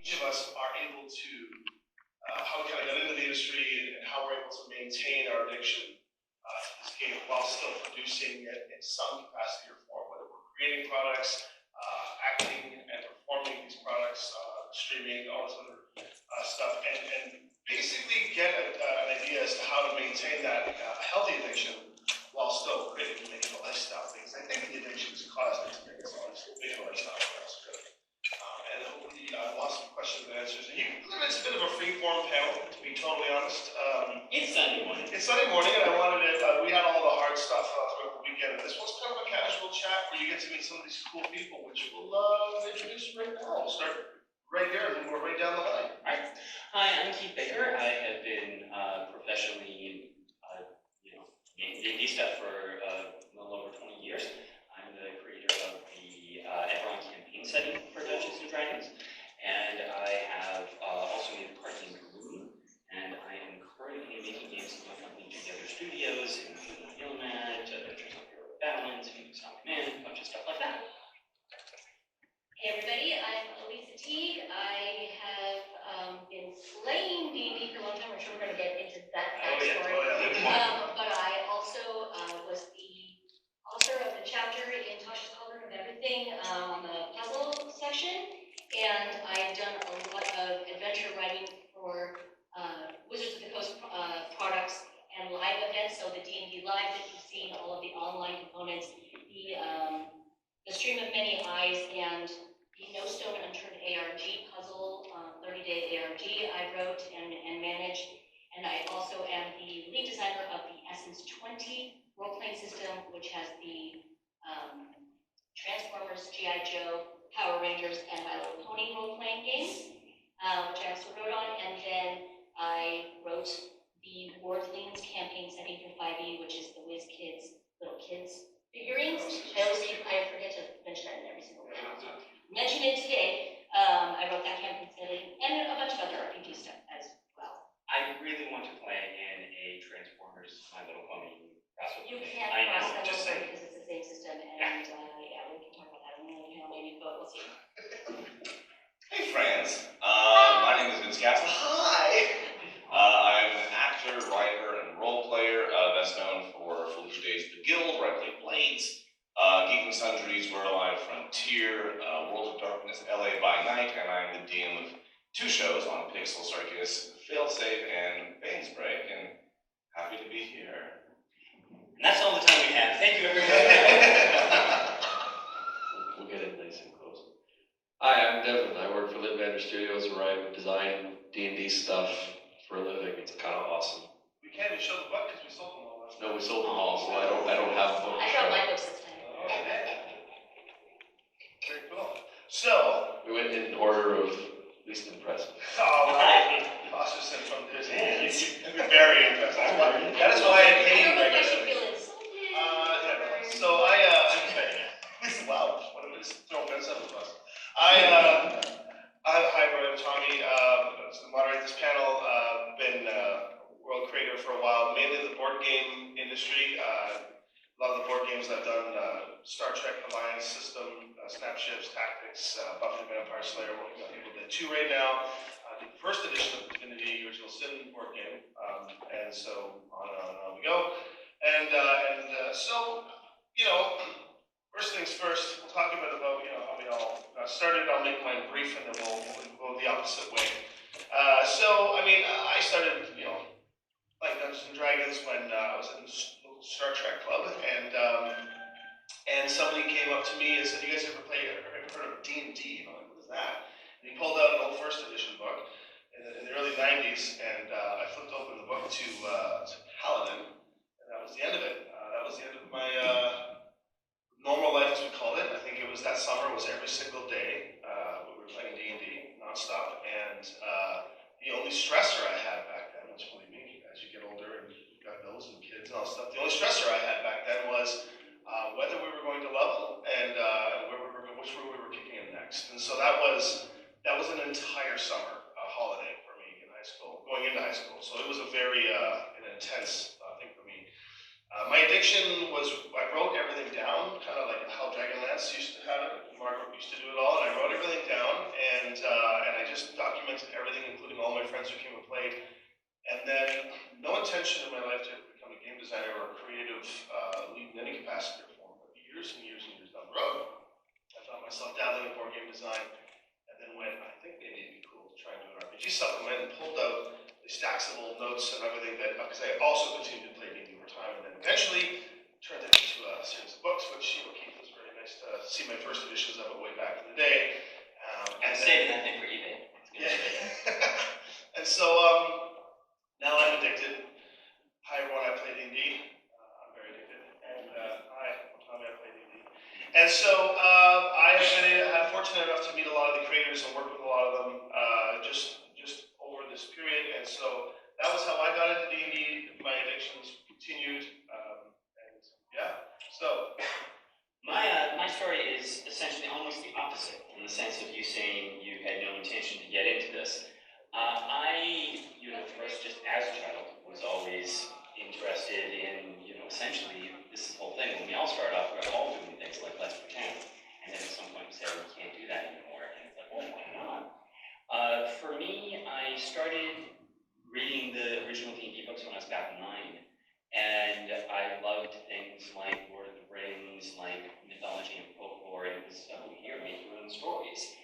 each of us are able to, how we kind of got into the industry and how we're able to maintain our addiction to this game while still producing it in some capacity or form, whether we're creating products, acting and performing these products, streaming, all this other stuff, and basically get an idea as to how to maintain that healthy addiction while still creating making a lifestyle. Because I think the addiction is caused it to make us making a lifestyle for us. And hopefully lots of questions and answers. And it's a bit of a free-form panel, to be totally honest. It's Sunday morning. It's Sunday morning, and I wanted it. We had all the hard stuff throughout the weekend. This one's kind of a casual chat where you get to meet some of these cool people, which we'll introduce right now. We'll start right here, and we're right down the line. All right. Hi, I'm Keith Baker. I have been professionally, in D&D stuff for a little over 20 years. I'm the creator of the Everon campaign setting for Dungeons & Dragons, and I have also made a card game Moon, and I am currently making games with my company Together Studios, including Illimat, Adventures on Hero Balance, Phoenix on Command, a bunch of stuff like that. Hey everybody, I'm Elise Teague. I have been playing D&D for a long time. I'm sure we're going to get into that backstory. But I also was the author of the chapter in Tasha's Cauldron of Everything on the puzzle section. And I've done a lot of adventure writing for Wizards of the Coast products and live events. So the D&D Live that you've seen, all of the online components, the Stream of Many Eyes, and the No Stone Unturned ARG puzzle, 30-day ARG I wrote and managed. And I also am the lead designer of the Essence 20 role-playing system, which has the Transformers, G.I. Joe, Power Rangers, and My Little Pony role-playing games, which I also wrote on. And then I wrote the Wordlings campaign setting for 5e, which is the Whiz Kids, Little Kids figurines. I forget to mention that in every single one. Mention it today. I wrote that campaign setting and a bunch of other RPG stuff as well. I really want to play in a Transformers My Little Pony crossover. You can't I know, cross them just over saying. because it's the same system, and yeah, we can talk about that in another panel maybe, but we'll see. Hey friends, my name is Caso. Hi! I'm an actor, writer, and role player, best known for Felicia Day's The Guild, where I play Blades, Geek and Sundries, We're Alive Frontier, World of Darkness, LA by Night, and I'm the DM of 2 shows on Pixel Circus, Failsafe, and Bainsbreak, and happy to be here. And that's all the time we have. Thank you, everybody. We'll get it nice and close. Hi, I'm Devin. I work for Lidvander Studios, where I design D&D stuff for a living. It's kind of awesome. We can't even show the book because we sold them all. No, we sold them all, so I don't have books. I brought my books this time. Very cool. So, We went in order of least impressive. all right. Fosterson from Disney. Very impressive. That is why I paid I don't know if I should regularly. feel insulted. So wow, what a throw offense under the bus. Hi, I'm Tommy. To moderate this panel, been world creator for a while, mainly the board game industry. A lot of the board games I've done, Star Trek Alliance System, Snapships, Tactics, Buffy the Vampire Slayer, working on Evil Dead 2 right now. The first edition of Divinity Original Sin board game, and so on and on we go. And so, first things first, we'll talk a bit about, how we all got started. I'll make mine brief and then we'll go the opposite way. I started, playing Dungeons and Dragons when I was in the Star Trek club, and somebody came up to me and said, "You guys ever heard of D&D?" I'm like, "What is that?" And he pulled out an old first edition book in the early 90s, and I flipped open the book to Paladin, and that was the end of it. That was the end of my normal life, as we called it. I think it was that summer, was every single day. We were playing D&D nonstop, and the only stressor I had back then, which believe me, as you get older and you've got bills and kids and all that stuff, the only stressor I had back then was whether we were going to level and which room we were kicking in next. And so that was an entire summer holiday for me in high school, going into high school. So it was a very an intense thing for me. My addiction was, I wrote everything down, kind of like how Dragonlance used to have it. Margaret used to do it all, and I wrote everything down, and I played. And then, no intention in my life to become a game designer or a creative lead in any capacity or form, but years and years and years down the road, I found myself dabbling in board game design, and then went, I think maybe it'd be cool to try and do an RPG supplement, and pulled out the stacks of old notes and everything that, because I also continued to play D&D over time, and then eventually turned it into a series of books, which, Keith, was very nice to see my first editions of it way back in the day. I'm saving that thing for eBay. Yeah. And so, now I'm addicted. Hi everyone, I play D&D. I'm very addicted. And hi, I'm Tommy, I play D&D. And so I have been fortunate enough to meet a lot of the creators and work with a lot of them just over this period. And so that was how I got into D&D. My addictions continued. And yeah, so. My story is essentially almost the opposite, in the sense of you saying you had no intention to get into this. I, first just as a child, was always interested in, essentially this whole thing. When we all start off, we're all doing things like let's pretend, and then at some point we say, we can't do that anymore, and it's like, well, why not? For me, I started reading the original D&D books when I was about 9, and I loved things like Lord of the Rings, like mythology and folklore, and it was, here, make your own stories.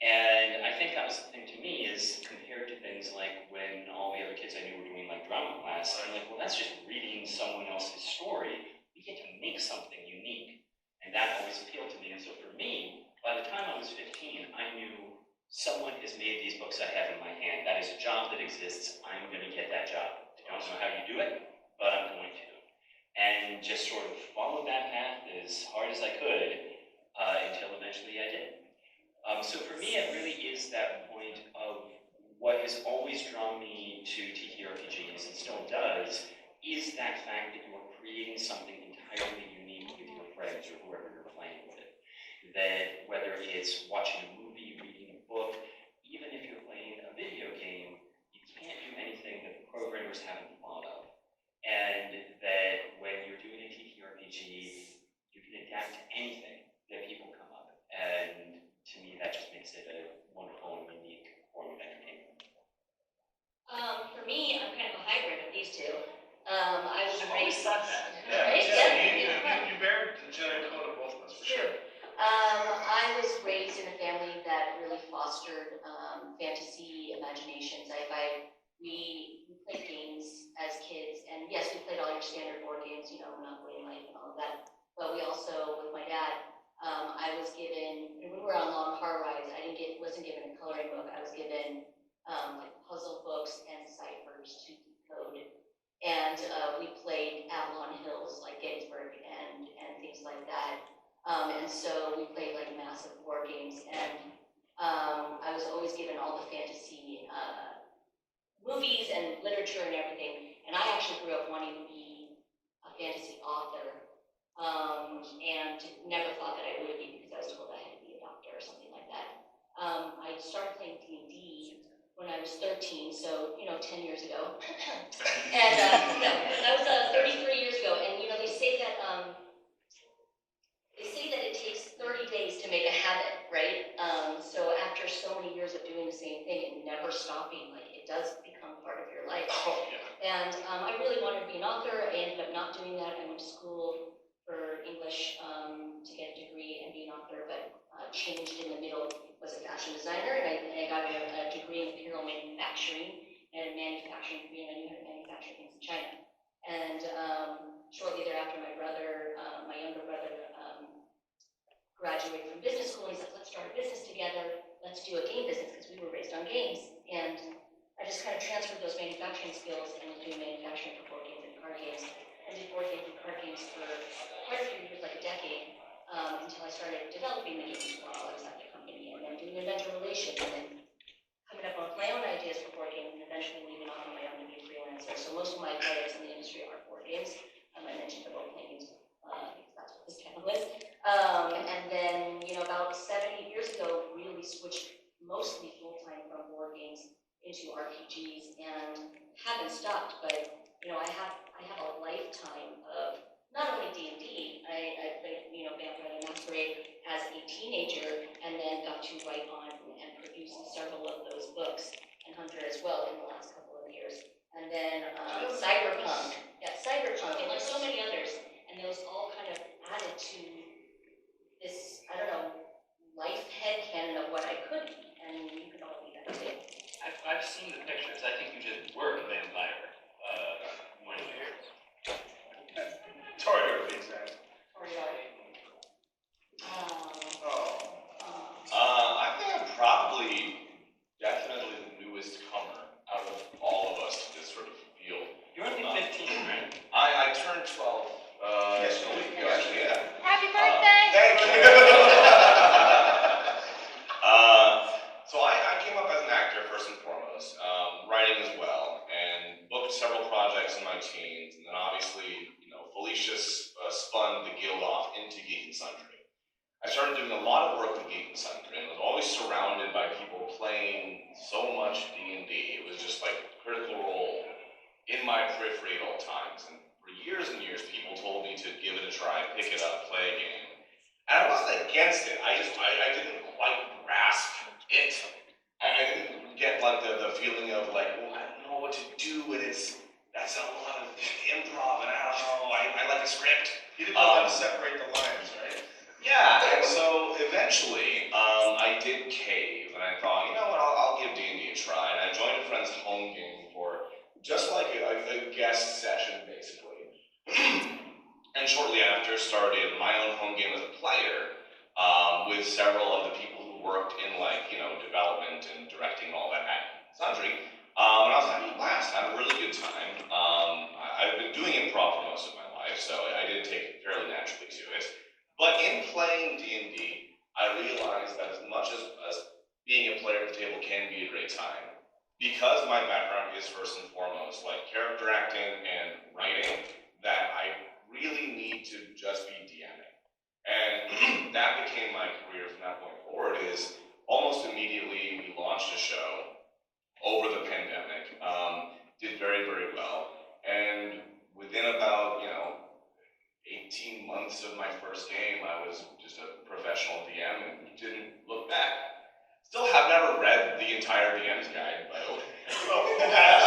And I think that was the thing to me, is compared to things like when all the other kids I knew were doing like drama class, I'm like, well, that's just reading someone else's story. We get to make something unique. And that always appealed to me. And so for me, by the time I was 15, I knew someone has made these books I have in my hand. That is a job that exists. I'm going to get that job. I don't know how you do it, but I'm going to. And just sort of followed that path as hard as I could until eventually I did. So for me, it really is that point of what has always drawn me to TTRPGs, and still does, is that fact that you are creating something entirely unique with your friends or whoever you're playing with. That whether it's watching a movie, reading a book, even if you're playing a video game, you can't do anything that the programmers haven't thought of. And that when you're doing a TTRPG, you can adapt to anything that people come up. And to me, that just makes it a wonderful and unique form of entertainment. For me, I'm kind of a hybrid of these two. I was raised. Yeah, Right? you bear the genetic code of both of us, for sure. I was raised in a family that really fostered fantasy imaginations. We played games as kids, and yes, we played all your standard board games, Monopoly and Life and all of that. But we also, with my dad, I was given, when we were on long car rides, wasn't given a coloring book. I was given like puzzle books and ciphers to decode. And we played Avalon Hills, like Gettysburg and things like that. And so we played like massive board games. And I was always given all the fantasy movies and literature and everything. And I actually grew up wanting to be a fantasy author. And never thought that I would be, because I was told I had to be a doctor or something like that. I started playing D&D when I was 13, so 10 years ago. And that was 33 years ago. And they say that it takes 30 days to make a habit, right? So after so many years of doing the same thing and never stopping, like it does become part of your life. Oh, yeah. And I really wanted to be an author. I ended up not doing that. I went to school for English to get a degree and be an author, but changed in the middle, was a fashion designer, and I got a degree in apparel manufacturing and manufacturing degree, and I knew how to manufacture things in China. And shortly thereafter, my younger brother, graduated from business school, and he said, let's start a business together, let's do a game business, because we were raised on games. And I just kind of transferred those manufacturing skills and was doing manufacturing for board games and card games. I did board games and card games for quite a few years, like a decade, until I started developing the games while I was at the company, and then doing inventor relations, and then coming up with my own ideas for board games, and eventually leaving off on my own to be a freelancer. So most of my players in the industry are board games. I mentioned the role-playing games, because that's what this channel is. And then, about 7-8 years ago, really switched mostly full-time from board games into RPGs, and haven't stopped, but I have a lifetime of not only D&D. I played Vampire the Masquerade as a teenager, and then got to write on and produce several of those books, and Hunter as well in the last couple of seen the pictures. I think you just were a vampire. When Tori would be exact. I think I'm probably definitely the newest comer out of all of us to this sort of field. you're only 15, right? I turned 12 Yes, a week ago, actually, yeah. Happy birthday! Thank you. So I came up as an actor first and foremost, writing as well, and booked several projects in my teens, and then obviously, Felicia spun the guild off into Geek and Sundry. I started doing a lot of work with Geek and Sundry, and was always surrounded by people playing so much D&D. It was just like a critical role in my periphery at all times, and for years and years, people told me to give it a try, pick it up, play a game. And I wasn't against it, I didn't quite grasp it. I didn't get like the feeling of like, well, I don't know what to do, and that's a lot of improv, and I don't know, I like a script. You didn't know how to separate the lines, right? Yeah, and so eventually, I did cave, and I thought, you know what, I'll give D&D a try, and I joined a friend's home game for just like a guest session, basically. And shortly after, started my own home game as a player, with several of the people who worked in development and directing and all that at Sundry. And I was having a blast, having a really good time. I've been doing improv for most of my life, so I did take it fairly naturally to it. But in playing D&D, I realized that as much as being a player at the table can be a great time, because my background is first and foremost like character acting and writing, that I really need to just be DMing. And that became my career from that point forward. Is almost immediately we launched a show over the pandemic, did very, very well, and within about 18 months of my first game, I was just a professional DM and didn't look back. Still have never read the entire DM's guide, by the way. Oh, who has?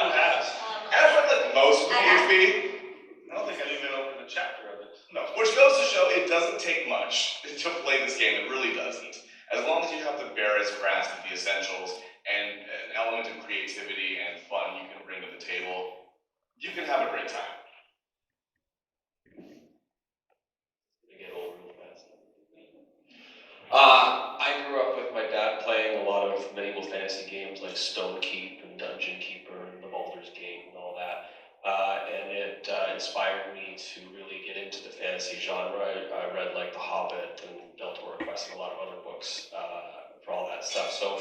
Who has? And I've read like most of I have. PHP. I don't think I've even opened a chapter of it. No, which goes to show it doesn't take much to play this game. It really doesn't. As long as you have the barest grasp of the essentials and an element of creativity and fun you can bring to the table, you can have a great time. I grew up with my dad playing a lot of medieval fantasy games like Stone Keep and Dungeon Keeper and the Baldur's Gate and all that. And it inspired me to really get into the fantasy genre. I read like The Hobbit and Deltor Quest and a lot of other books for all that stuff. So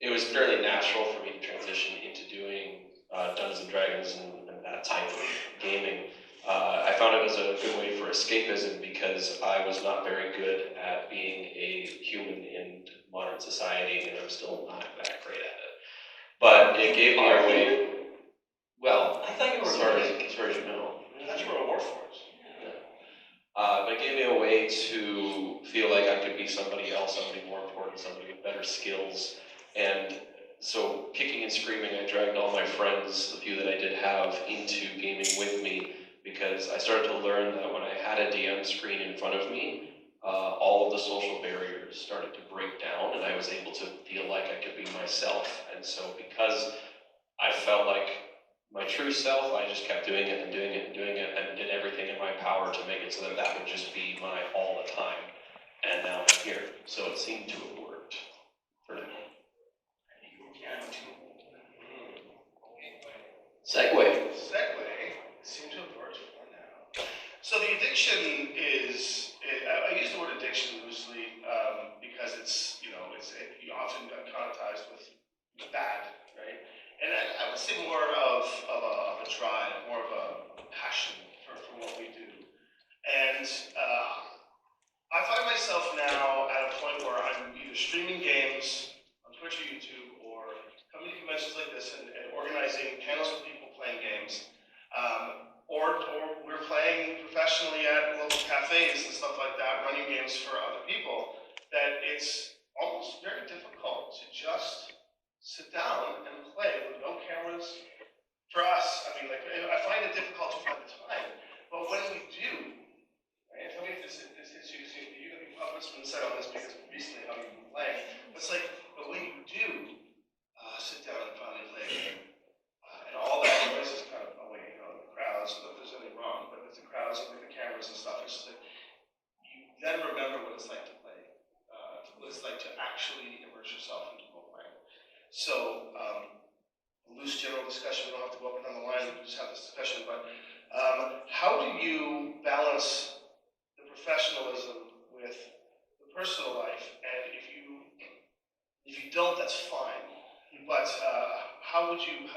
it was fairly natural for me to transition into doing Dungeons and Dragons and that type of gaming. I found it as a good way for escapism because I was not very good at being a human in modern society, and I'm still not that great at it. But it gave me a way. Well, I thought you were as far as you know. I thought you were a warforged. But it gave me a way to feel like I could be somebody else, somebody more important, somebody with better skills. And so, kicking and screaming, I dragged all my friends, the few that I did have, into gaming with me, because I started to learn that when I had a DM screen in front of me, all of the social barriers started to break down, and I was able to feel like I could be myself. And so, because I felt like my true self, I just kept doing it and doing it and doing it, and did everything in my power to make it so that that would just be my all the time. And now I'm here. So it seemed to have worked for me. Segue. Seems to have worked for now. So the addiction is, I use the word addiction loosely because it's you often got connotated with bad, right? And I would say more of a drive, more of a passion for what we do. And I find myself now at a point where I'm either streaming games on Twitch or YouTube, or coming to conventions like this and organizing panels with people playing games, or we're playing professionally at local cafes and stuff like that, running games for other people, that it's almost very difficult to just sit down and play with no cameras. For us, I mean, like, I find it difficult to find the time, but when we do, right, tell me if this hits you, you're going to be put some insight on this because recently how you've been playing, it's like, but when you do sit down in front So, loose general discussion, we don't have to go up and down the line, we just have this discussion, but how do you balance the professionalism with the personal life? And if you don't, that's fine. But how would you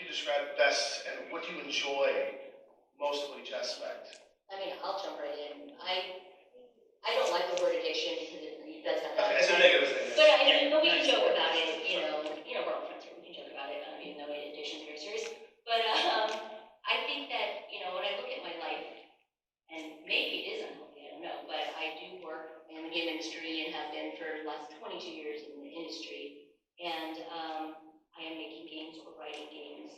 describe best, and what do you enjoy most of each aspect? I mean, I'll jump right in. I don't like the word addiction because it does have that. It's a negative thing. But we can joke about it, we're all friends here, we can joke about it, even though addiction is very serious. But I think that, when I look at my life, and maybe it is unhealthy, I don't know, but I do work in the game industry and have been for the last 22 years in the industry. And I am making games or writing games,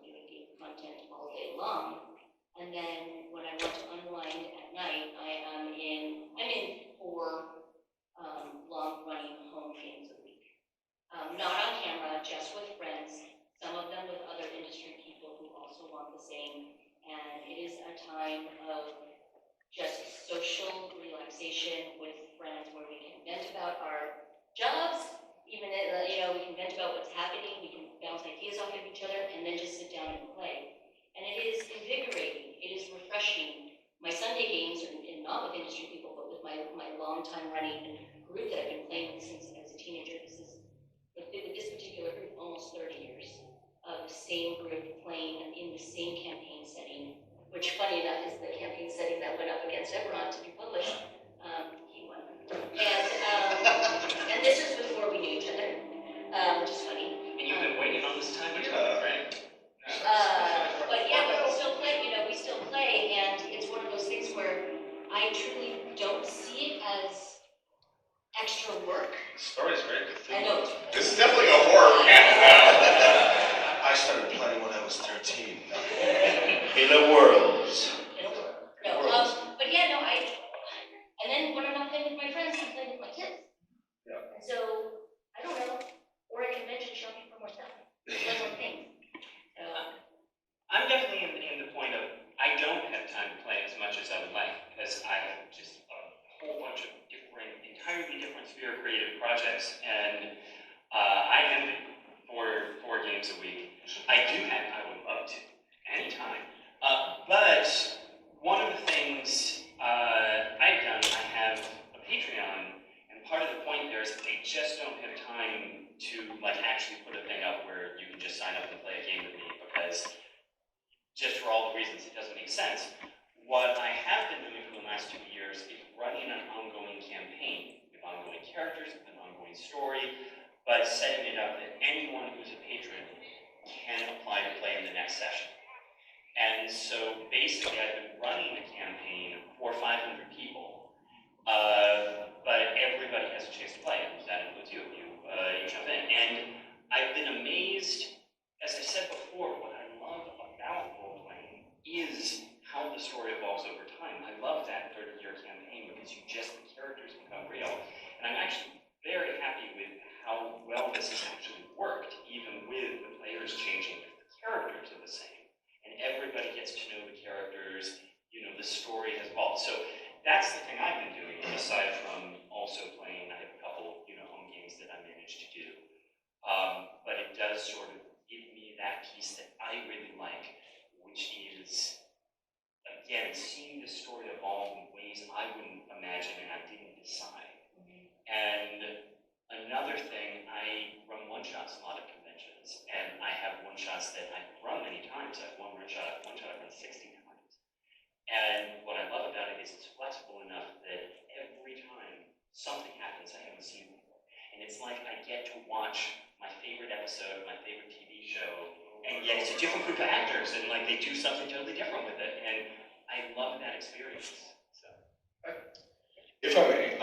doing game content all day long. And then when I want to unwind at night, I'm in 4 long-running home games a week. Not on camera, just with friends, some of them with other industry people who also want the same. And it is a time of just social relaxation with friends where we can vent about our jobs, even we can vent about what's happening, we can bounce ideas off of each other, and then just sit down and play. And it is invigorating, it is refreshing. My Sunday games are not with industry people, but with my long-time running group that I've been playing with since I was a teenager. With this particular group, almost 30 years of the same group playing in the same campaign setting, which, funny enough, is the campaign setting that went up against Everon to be published. He won. And this is before we knew each other, which is funny. And you've been waiting on this time, right? But yeah, but we still play, and it's one of those things where I truly don't see it as extra work. The story's very good. I know. This is definitely a horror game. I started playing when I was 13. In a world. But yeah, and then when I'm not playing with my friends, I'm playing with my kids. Yeah. And so, I don't know, or at a convention shopping for more stuff. One more thing. I'm definitely in the point of, I don't have time to play as much as I would like, because I have just a whole bunch of entirely different sphere creative projects, and I am four games a week. I would love to, anytime. But one of the things I've done, I have a Patreon, and part of the point there is that they just don't have time to actually put a thing up where you can just sign up and play a game with me, because just for all the reasons it doesn't make sense. What I have been doing for the last 2 years is running an ongoing campaign with ongoing characters, an ongoing story, but setting it up that anyone who's a patron can apply to play in the next session. And so basically I've been running a campaign for 500 people, but everybody has a chance to play, and that includes you. You jump in. And I've been amazed, as I said before, what I love about role-playing is how the story evolves over time. I love that 30-year campaign because the characters become real. And I'm actually very happy with how well this has actually worked, even with the players changing, if the characters are the same. And everybody gets to know the characters, the story has evolved. So that's the thing I've been doing, aside from also playing. I have a couple, home games that I managed to do. But it does sort of give me that piece that I really like, which is, again, seeing the story evolve in ways I wouldn't imagine and I didn't decide. And another thing, I run one-shots a lot of conventions, and I have one-shots that I've run many times. I've won one-shot I've run 60 times. And what I love about it is it's flexible enough that every time something happens I haven't seen before. And it's like I get to watch my favorite episode of my favorite TV show, and yet it's a different group of actors, and they do something totally different with it. And I love that experience. So. If I may,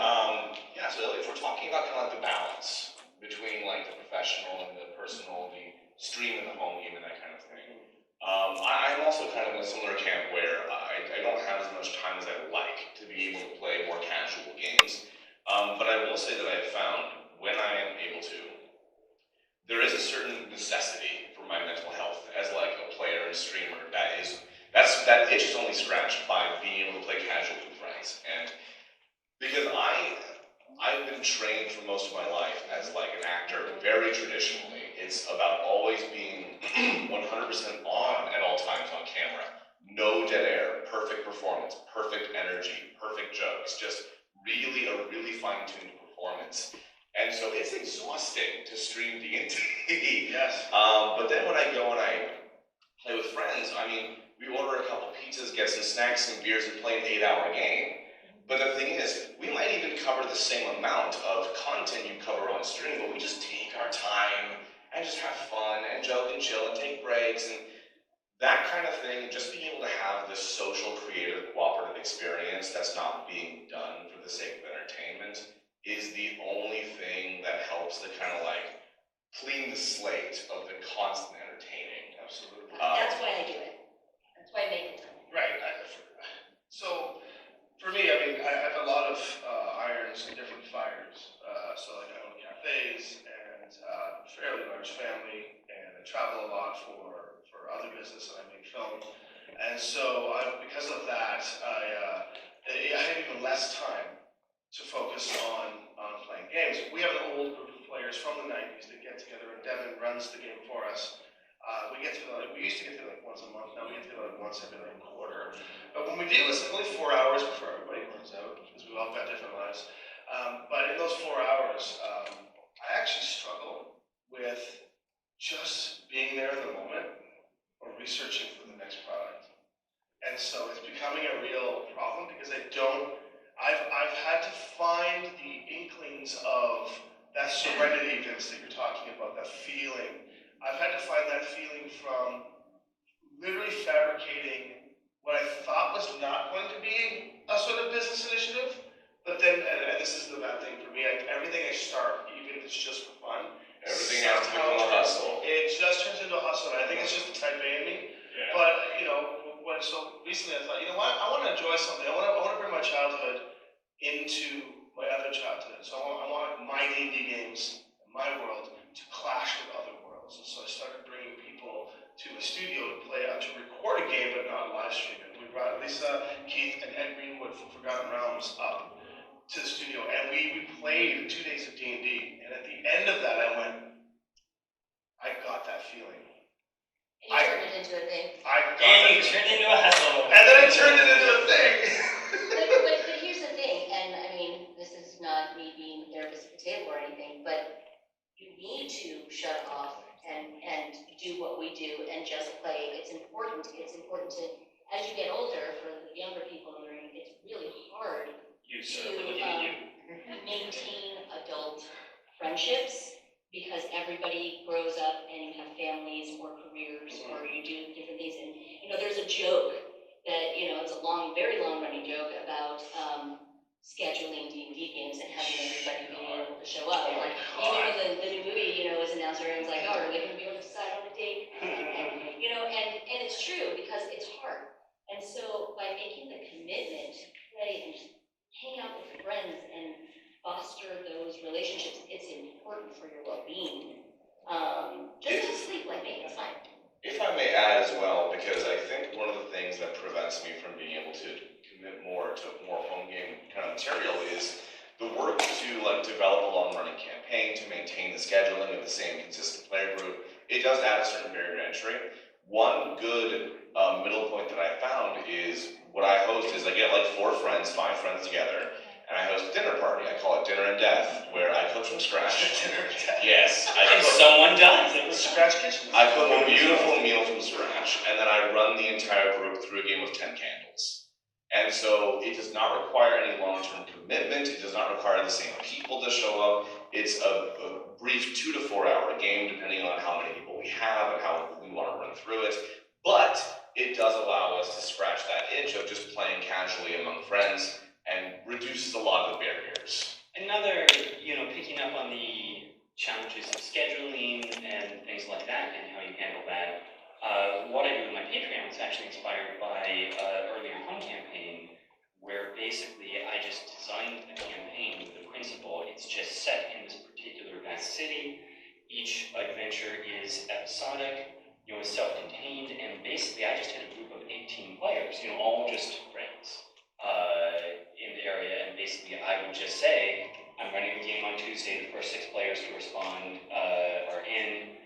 so if we're talking about the balance between the professional and the personal, the stream and the home game and that kind of thing, I'm also kind of in a similar camp where I don't have as much time as I would like to be able to play more casual games. But I will say that I have found when I am able to, there is a certain necessity for my mental health as a player and streamer. That itch is only scratched by being able to play casually with friends. And because I've been trained for most of my life as an actor very traditionally, It's about always being 100% on at all times on camera. No dead air, perfect performance, perfect energy, perfect jokes, just really a really fine-tuned performance. And so it's exhausting to stream D&D. Yes. But then when I go and I play with friends, I mean, we order a couple pizzas, get some snacks, some beers, and play an 8-hour game. But the thing is, we might even cover the same amount of content you cover on stream, but we just take our time and just have fun and joke and chill and take breaks and that kind of thing. Just being able to have this social, creative, cooperative experience that's not being done for the sake of entertainment is the only thing that helps to kind of like clean the slate of the constant entertaining. Absolutely. That's why I do it. That's why I make it. Right. So for me, I mean, I have a lot of irons in different fires. So like I own cafes and fairly large family, and I travel a lot for other business, and I make film. And so because of that, I had even less time to focus on playing games. We have an old group of players from the 90s that get together, and Devin runs the game for us. We used to get together like once a month, now we get together like once every like quarter. But when we do, it's only 4 hours before everybody runs out, because we've all got different lives. But in those 4 hours, I actually struggle with just being there in the moment or researching for the next product. And so it's becoming a real problem because I've had to find the inklings of that serenity, Vince, that you're talking about, that feeling. I've had to find that feeling from literally fabricating what I thought was not going to be a sort of business initiative, but then, and this is the bad thing for me, everything I start, even if it's just for fun, Everything has to become a hustle. it just turns into a hustle, and I think it's just the type A in me. Yeah. But, so recently I thought, you know what, I want to enjoy something. I want to bring my childhood into my other childhood. So I want my D&D games, my world, to clash with other worlds. And so I started bringing people to a studio to record a game, but not live stream it. We brought Lisa, Keith, and Ed Greenwood from Forgotten Realms up to the studio, and we played 2 days of D&D. And at the end of that, I went, I got that feeling. And you turned it into a thing. And you turned into a hustle. And then I turned it into a thing. But here's the thing, and I mean, this is not me being the therapist at the table or anything, but you need to shut off and do what we do and just play. It's important to, as you get older, for the younger people in the room, it's really hard to maintain adult friendships because everybody grows up and you have families or careers or you do different things. And, there's a joke that, it's a very long running joke about scheduling D&D games and having everybody being able to show up. And like, even when the new movie, was announced, everyone's like, oh, are they going to be able to decide on a date? And it's true because it's hard. And so by making the commitment to play and hang out with friends and foster those relationships, it's important for your well-being. Just don't sleep like me, it's fine. If I may add as well, because I think one of the things that prevents me from being able to commit more to more home game kind of material is the work to develop a long-running campaign, to maintain the scheduling of the same consistent player group. It does add a certain barrier to entry. One good middle point that I found is what I host is I get like 5 friends together, and I host a dinner party. I call it Dinner and Death, where I cook from scratch. Dinner and Death. Yes. And someone does. Scratch kitchen. I cook a beautiful meal from scratch, and then I run the entire group through a game of 10 candles. And so it does not require any long-term commitment. It does not require the same people to show up. It's a brief 2 to 4 hour game, depending on how many people we have and how we want to run through it. But it does allow us to scratch that itch of just playing casually among friends and reduces a lot of the barriers. Another, picking up on the challenges of scheduling and things like that and how you handle that. What I do with my Patreon is actually inspired by an earlier home campaign where basically I just designed a campaign with the principle it's just set in this particular vast city. Each adventure is episodic, self-contained, and basically I just had a group of 18 players, all just friends in the area, and basically I would just say, I'm running the game on Tuesday, the first 6 players to respond are in,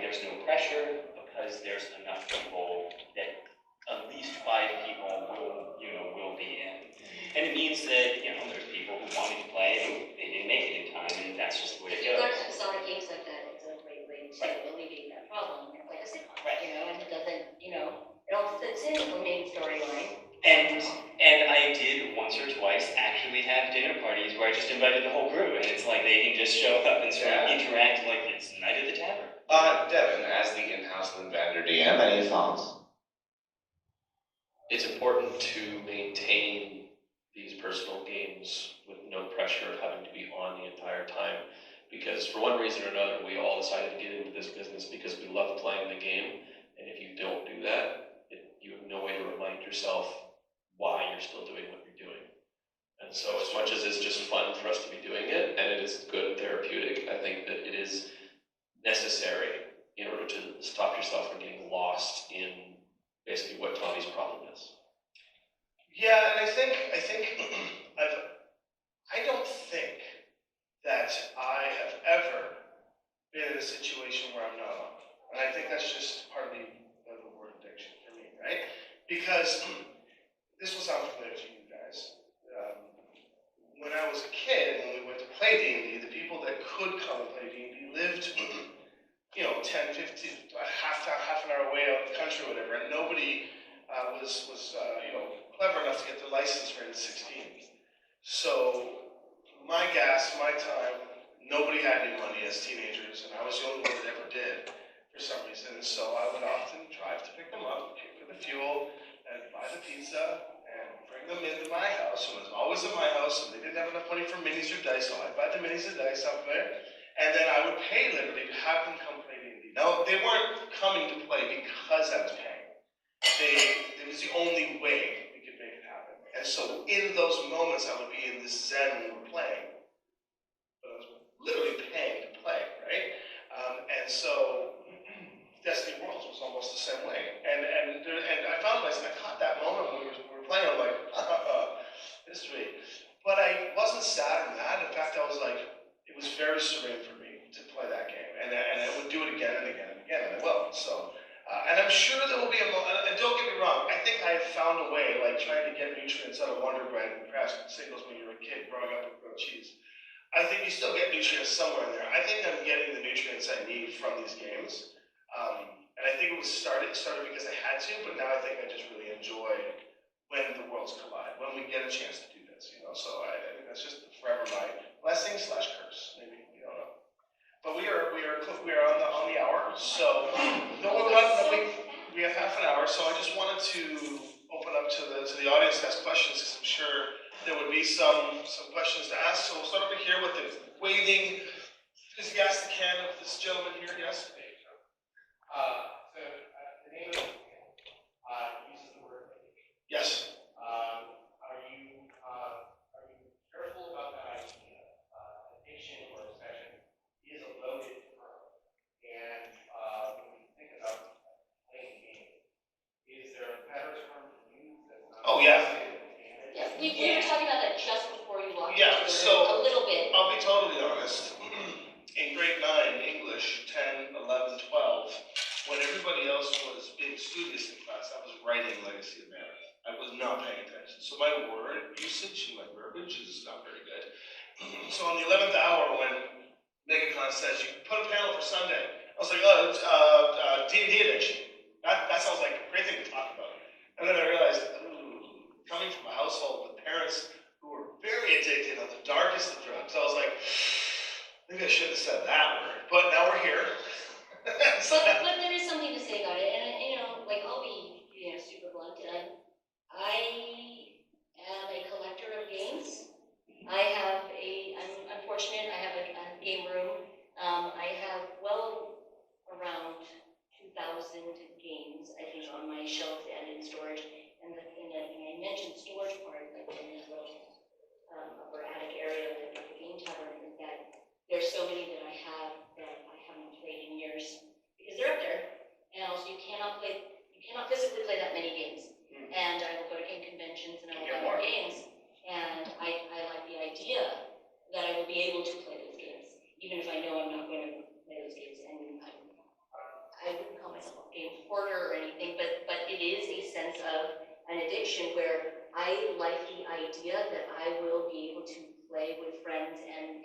there's no pressure because there's enough people that at least 5 people will be in. And it means that, there's people who wanted to play and they didn't make it in time, and that's just the way it If you've got goes. episodic games like that, it's a great way to alleviate that problem. It's like a sitcom, Right. and it doesn't, it all fits in with the main storyline. And I did once or twice actually have dinner parties where I just invited the whole crew, and it's like they can just show up and sort of interact like it's night at the tavern. Devin, as the in-house Limvander DM, any thoughts? It's important to maintain these personal games with no pressure of having to be on the entire time. Because for one reason or another, we all decided to get into this business because we love playing the game. And if you don't do that, you have no way to remind yourself why you're still doing what you're doing. And so as much as it's just fun for us to be doing it, and it is good and therapeutic, I think that it is necessary in order to stop yourself from getting lost in basically what Tommy's problem is. Yeah, and I think I don't think that I have ever been in a situation where I'm not on. And I think that's just part of the word addiction for me, right? Because this will sound familiar to you guys. When I was a kid, when we went to play D&D, the people that could come and play D&D lived 10, 15, half an hour away out in the country or whatever, and nobody was clever enough to get their license for N16. So my gas, my time, nobody had any money as teenagers, and I was the only one that ever did for some reason. So I would often drive to pick them up, pay for the fuel, and buy the pizza, and bring them into my house. It was always in my house, and they didn't have enough money for minis or dice, so I'd buy the minis and dice out there. And then I would pay Liberty to have them come play D&D. Now, they weren't coming to play because I was paying. It was the only way we could make it happen. And so in those moments, I would be in this zen when we were playing. But I was literally paying to play, right? And so Destiny Worlds was almost the same way. And I found myself, I caught that moment when we were playing, I'm like, history. But I wasn't sad or mad. In fact, I was like, it was very serene for me to play that game. And I would do it again and again and again, and I will. So, and I'm sure there will be a moment, and don't get me wrong, I think I have found a way, like trying to get nutrients out of Wonder Bread and perhaps singles when you were a kid growing up with grilled cheese. I think you still get nutrients somewhere in there. I think I'm getting the nutrients I need from these games. And I think it started because I had to, but now I think I just really enjoy when the worlds collide, when we get a chance to do this, So I think that's just forever my blessing / curse, maybe, we don't know. But we are on the hour, so we have half an hour, so I just wanted to open up to the audience to ask questions, because I'm sure there would be some questions to ask. So we'll start over here with the waving, enthusiastic hand of this gentleman here. Yes. The name of it uses the word addiction. Yes. Are you careful about that idea? Addiction or obsession is a loaded term, and when you think about playing games, is there a better term to use that's not? Oh yeah. Yeah, we were talking about that just before you walked Yeah, into so a little bit. I'll be totally honest. In grade 9, English, 10, 11, 12, when everybody else was being studious in class, I was writing Legacy of Meer. I was not paying attention. So my word usage and my verbiage is not very good. So on the 11th hour, when MegaCon says you put a panel for Sunday, I was like, it's D&D Addiction. That sounds like a great thing to talk about. And then I realized, coming from a household with parents who were very addicted on the darkest of drugs, I was like, maybe I shouldn't have said that word. But now we're here. But there is something to say about it, and I'll be super blunt. I am a collector of games. I'm unfortunate. I have a game room. I have well around 2,000 games, I think, on my shelf and in storage. And I mentioned storage part, like in this little upper attic area of the game tavern, is that there's so many that I have that I haven't played in years because they're up there. an addiction where I like the idea that I will be able to play with friends and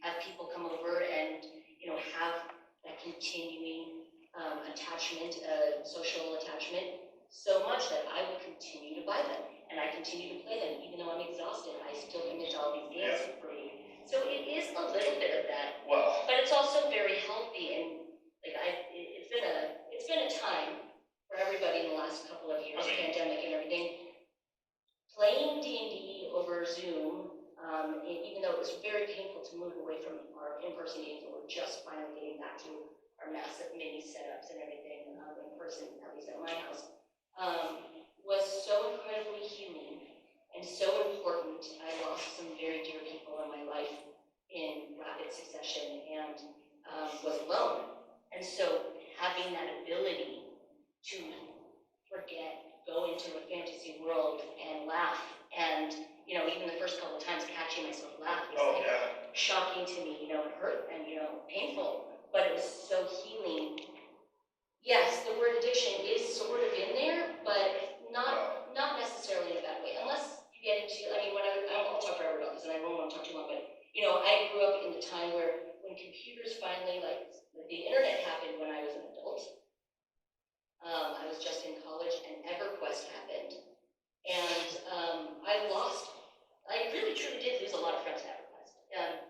have people come over and, you know, have that continuing attachment, social attachment, so much that I will continue to buy them and I continue to play them. Even though I'm exhausted, I still commit to all these games for free. So it is a little bit of that, Well, but it's also very healthy, and like it's been a time for everybody in the last couple of years, pandemic and everything. Playing D&D over Zoom, even though it was very painful to move away from our in-person games, and we're just finally getting back to our massive mini setups and everything in person, at least at my house, was so incredibly healing and so important. I lost some very dear people in my life in rapid succession and was alone. And so having that ability to forget, go into a fantasy world and laugh, and you know, even the first couple of times catching myself laughing was shocking to me, you know, it hurt and, you know, painful, but it was so healing. Yes, the word addiction is sort of in there, but not necessarily in a bad way, unless you get into, I mean, I'll talk forever about this, and I don't want to talk too long, but, you know, I grew up in the time where when computers finally, like, the internet happened when I was an adult. I was just in college, and EverQuest happened, and I really truly did lose a lot of friends at EverQuest,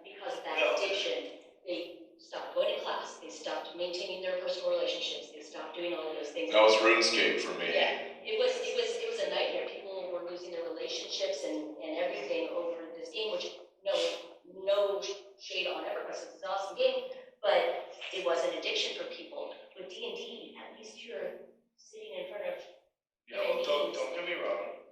because of that addiction. They stopped going to class, they stopped maintaining their personal relationships, they stopped doing all of those things. That was RuneScape for me. Yeah, it was a nightmare. People were losing their relationships and everything over this game, which no shade on EverQuest, it's an awesome game, but it was an addiction for people. With D&D, at least you're sitting in front of don't get me wrong.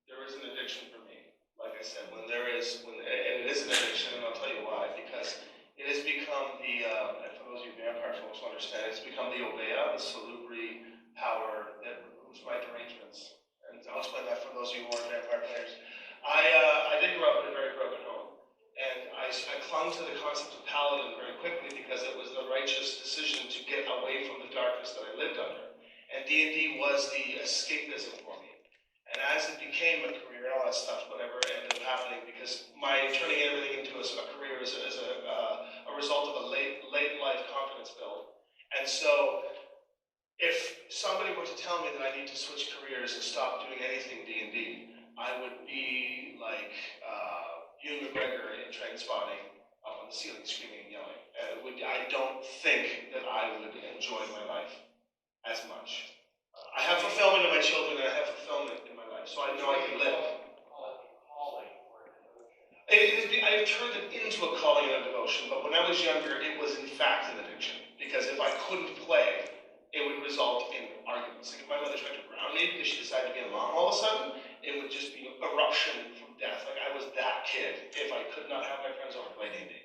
There is an addiction for me. Like I said, and it is an addiction, and I'll tell you why. Because it has become and for those of you vampire folks who understand, it's become the Obeah, the Labrie power that removes my derangements. And I'll explain that for those of you who aren't vampire players. I did grow up in a very broken home, and I clung to the concept of paladin very quickly because it was the righteous decision to get away from the darkness that I lived under. And D&D was the escapism for me. And as it became a career, all that stuff, whatever ended up happening, because my turning everything into a career is a result of a late life confidence build. And so, if somebody were to tell me that I need to switch careers and stop doing anything D&D, I would be like Ewan McGregor in Trainspotting up on the ceiling screaming and yelling. I don't think that I would enjoy my life as much. I have fulfillment in my children and I have fulfillment in my life, so I know I can live. I've turned it into a calling and a devotion, but when I was younger, it was in fact an addiction. Because if I couldn't play, it would result in arguments. Like if my mother tried to ground me because she decided to be a mom all of a sudden, it would just be eruption from death. Like I was that kid if I could not have my friends over to play D&D.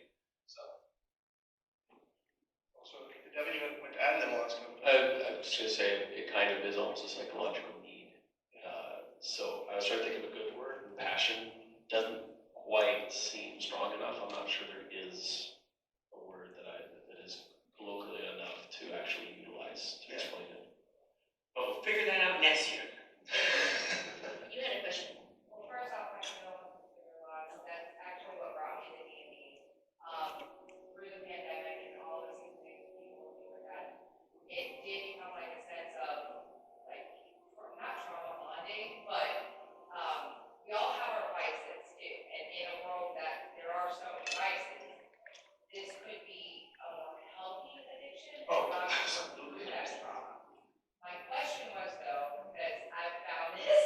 So Devin, you went to add, and then we'll ask him. I was just going to say, it kind of is almost a psychological need. So I was trying to think of a good word. Passion doesn't quite seem strong enough. I'm not sure there is a word that is colloquially enough to actually utilize to explain it. But we'll figure that out next year. You had a question. Well, first off, I know that's actually what brought me to D&D. Through the pandemic and all those things people were that, it did become like a sense of like not trauma bonding, but we all have our vices too. And in a world that there are so many vices, this could be a more healthy addiction. Oh, not absolutely. that trauma. My question was though, because I've found this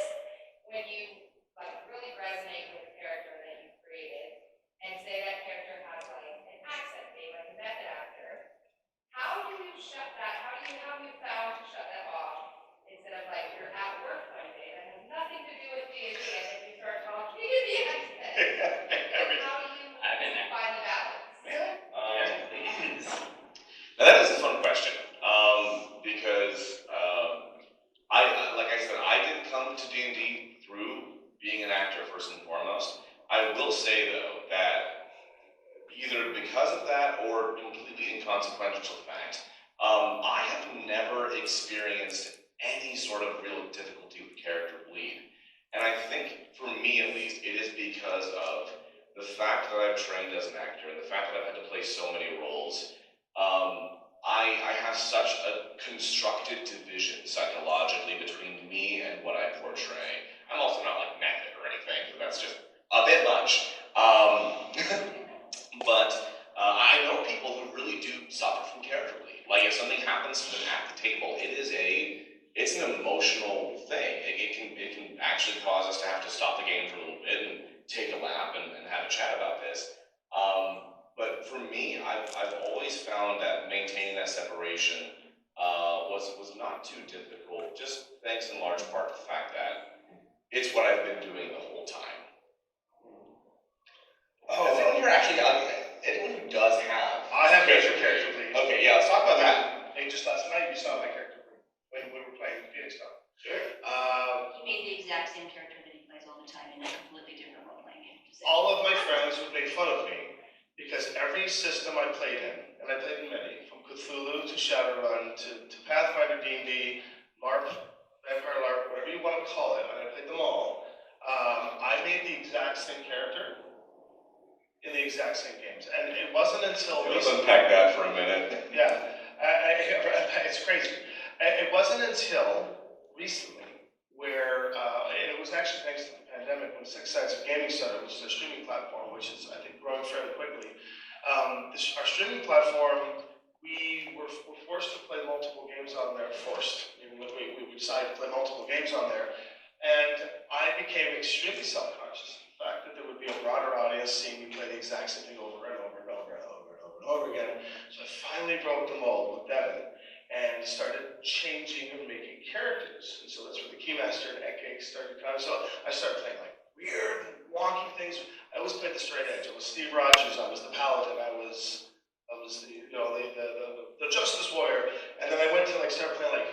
when you like really resonate with the character that you created, and say that character has like an accent, maybe like a method actor. How do you shut that? How have you found to shut that off instead of like you're at work one day that has nothing to do with D&D, and then you start talking in the accent? Like, how do you I've been there. find the balance? Now that is a fun question, because like I said, I did come to D&D through being an actor first and foremost. I will say though that either because of that or completely inconsequential to the fact, I have never experienced any sort of real difficulty with character bleed. And I think, for me at least, it is because of the fact that I've trained as an actor and the fact that I've had to play so many roles. I have such a constructed division psychologically between me and what I portray. I'm also not like method or anything, so that's just a bit much. But I know people who really do suffer from character bleed. Like if something happens to them at the table, it's an emotional thing. It can actually cause us to have to stop the game for a little bit and take a lap and have a chat about this. But for me, I've always found that maintaining that separation was not too difficult, just thanks in large part to the fact that it's what I've been doing the whole time. Has anyone here actually anyone who does have... I have major character bleed. Okay, yeah, let's talk about that. Hey, just last night you saw my character bleed when we were playing Phoenix Town. Sure. He made the exact same character that he plays all the time in a completely different role-playing game. All of my friends would make fun of me because every system I played in, and I played in many, from Cthulhu to Shadowrun to Pathfinder D&D, LARP, Vampire LARP, whatever you want to call it, and I played them all. I made the exact same character in the exact same games, and it wasn't until Let's unpack that for a minute. Yeah, it's crazy. It wasn't until recently where, and it was actually thanks to the pandemic when Six Sides of Gaming started, which is a streaming platform, which is, I think, growing fairly quickly. Our streaming platform, we were forced to play multiple games on there, we decided to play multiple games on there, and I became extremely self-conscious. The fact that there would be a broader audience seeing me play the exact same thing over and over and over and over and over and over again. So I finally broke the mold with Devin and started changing and making characters. And so that's where the Keymaster and Eke started coming. So I started playing like weird, wonky things. I always played the straight edge. I was Steve Rogers. I was the Paladin. I was the Justice Warrior. And then I went to like start playing like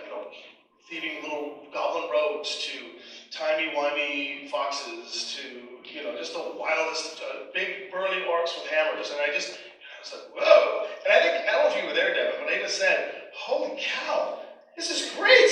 thieving little goblin rogues to timey-wimey foxes to just the wildest big burly orcs with hammers. And I was like, whoa! And I don't know if you were there, Devin, but I even said, holy cow, this is great!